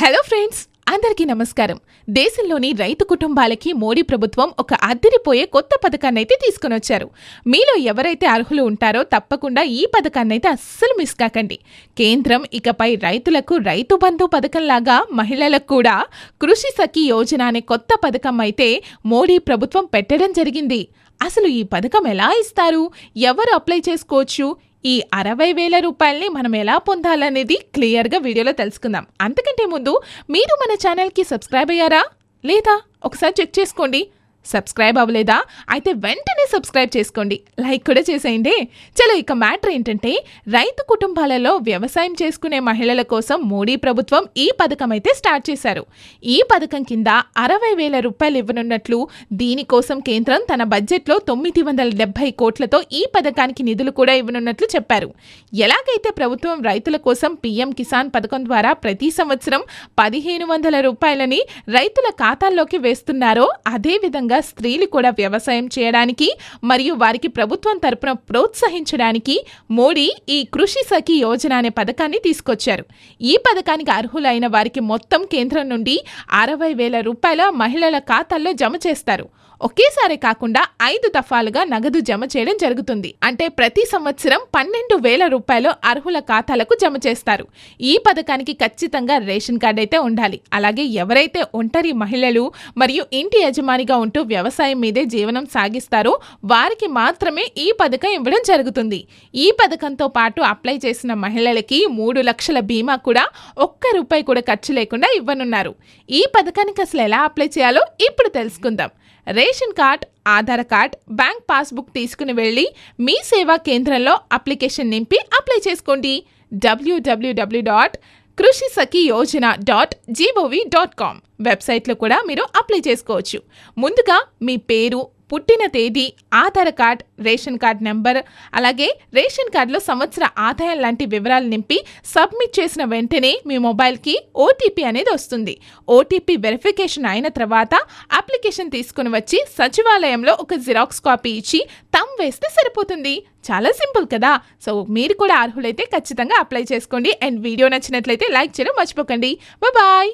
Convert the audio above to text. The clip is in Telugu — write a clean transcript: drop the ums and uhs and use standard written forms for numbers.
హలో ఫ్రెండ్స్, అందరికీ నమస్కారం. దేశంలోని రైతు కుటుంబాలకి మోడీ ప్రభుత్వం ఒక అదిరిపోయే కొత్త పథకాన్నైతే తీసుకుని వచ్చారు. మీలో ఎవరైతే అర్హులు ఉంటారో తప్పకుండా ఈ పథకాన్నైతే అస్సలు మిస్ కాకండి. కేంద్రం ఇకపై రైతులకు రైతు బంధు పథకంలాగా మహిళలకు కూడా కృషి సఖి యోజన అనే కొత్త పథకం అయితే మోడీ ప్రభుత్వం పెట్టడం జరిగింది. అసలు ఈ పథకం ఎలా ఇస్తారు, ఎవరు అప్లై చేసుకోవచ్చు, ఈ 60,000 రూపాయల్ని మనం ఎలా పొందాలనేది క్లియర్గా వీడియోలో తెలుసుకుందాం. అంతకంటే ముందు మీరు మన ఛానల్కి సబ్స్క్రైబ్ అయ్యారా లేదా ఒకసారి చెక్ చేసుకోండి. సబ్స్క్రైబ్ అవ్వలేదా అయితే వెంటనే సబ్స్క్రైబ్ చేసుకోండి, లైక్ కూడా చేసేయండి. చలో ఇక మ్యాటర్ ఏంటంటే, రైతు కుటుంబాలలో వ్యవసాయం చేసుకునే మహిళల కోసం మోడీ ప్రభుత్వం ఈ పథకం అయితే స్టార్ట్ చేశారు. ఈ పథకం కింద 60,000 రూపాయలు ఇవ్వనున్నట్లు, దీనికోసం కేంద్రం తన బడ్జెట్లో 970 కోట్లతో ఈ పథకానికి నిధులు కూడా ఇవ్వనున్నట్లు చెప్పారు. ఎలాగైతే ప్రభుత్వం రైతుల కోసం పీఎం కిసాన్ పథకం ద్వారా ప్రతి సంవత్సరం 1,500 రూపాయలని రైతుల ఖాతాల్లోకి వేస్తున్నారో, అదేవిధంగా స్త్రీలు కూడా వ్యవసాయం చేయడానికి మరియు వారికి ప్రభుత్వం తరపున ప్రోత్సహించడానికి మోడీ ఈ కృషి సఖి యోజన అనే పథకాన్ని తీసుకొచ్చారు. ఈ పథకానికి అర్హులైన వారికి మొత్తం కేంద్రం నుండి 60,000 రూపాయల మహిళల ఖాతాల్లో జమ చేస్తారు. ఒకేసారి కాకుండా 5 దఫాలుగా నగదు జమ చేయడం జరుగుతుంది. అంటే ప్రతి సంవత్సరం 12,000 రూపాయలు అర్హుల ఖాతాలకు జమ చేస్తారు. ఈ పథకానికి ఖచ్చితంగా రేషన్ కార్డు అయితే ఉండాలి. అలాగే ఎవరైతే ఒంటరి మహిళలు మరియు ఇంటి యజమానిగా ఉంటూ వ్యవసాయం మీదే జీవనం సాగిస్తారో వారికి మాత్రమే ఈ పథకం ఇవ్వడం జరుగుతుంది. ఈ పథకంతో పాటు అప్లై చేసిన మహిళలకి 3 లక్షల బీమా కూడా ₹1 కూడా ఖర్చు లేకుండా ఇవ్వనున్నారు. ఈ పథకానికి అసలు ఎలా అప్లై చేయాలో ఇప్పుడు తెలుసుకుందాం. Ration card, Aadhaar card, bank passbook తీసుకుని వెళ్ళి మీ సేవా కేంద్రంలో అప్లికేషన్ నింపి అప్లై చేసుకోండి. www.krishisakiyojana.gov.com వెబ్సైట్లో కూడా మీరు అప్లై చేసుకోవచ్చు. ముందుగా మీ పేరు, పుట్టిన తేదీ, Aadhaar card, ration card number, అలాగే రేషన్ కార్డులో సంవత్సర ఆదాయం లాంటి వివరాలు నింపి సబ్మిట్ చేసిన వెంటనే మీ మొబైల్కి ఓటీపీ అనేది వస్తుంది. ఓటీపీ వెరిఫికేషన్ అయిన తర్వాత అప్లికేషన్ తీసుకుని వచ్చి సచివాలయంలో ఒక జిరాక్స్ కాపీ ఇచ్చి థంబ్ వేస్తే సరిపోతుంది. చాలా సింపుల్ కదా. సో మీరు కూడా అర్హులైతే ఖచ్చితంగా అప్లై చేసుకోండి. అండ్ వీడియో నచ్చినట్లయితే లైక్ చేయడం మర్చిపోకండి. బాయ్.